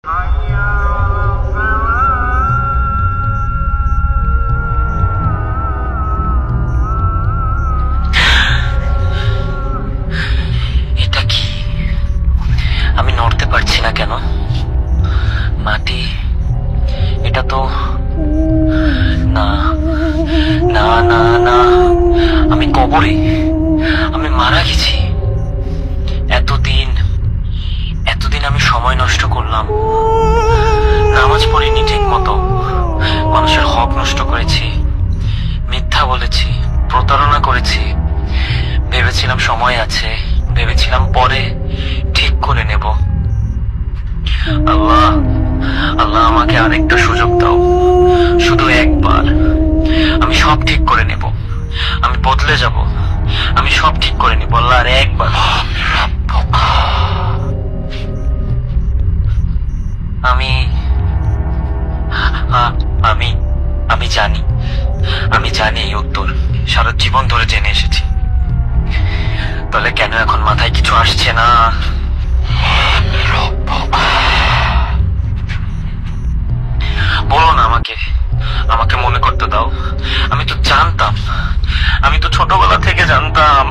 এটা কি? আমি নড়তে পারছি না কেন? মাটি, এটা তো না, না না না, আমি কবরে, আমি মারা গেছি। এতদিন এতদিন আমি সময় নষ্ট করলাম, নামাজ পড়িনি ঠিক মতো, মানুষের হক নষ্ট করেছি, মিথ্যা বলেছি, প্রতারণা করেছি। ভেবেছিলাম সময় আছে, ভেবেছিলাম পরে ঠিক করে নেব। আল্লাহ, আল্লাহ আমাকে আরেকটা সুযোগ দাও, শুধু একবার। আমি সব ঠিক করে নেব, আমি বদলে যাব, আমি সব ঠিক করে নেব। আল্লাহ, আর একবার। আমি আমি আমি জানি, আমি জানি এই উত্তর, সারা জীবন ধরে জেনে এসেছি। তাহলে কেন এখন মাথায় কিছু আসছে না? বলো না আমাকে, আমাকে মনে করতে দাও। আমি তো জানতাম, আমি তো ছোটবেলা থেকে জানতাম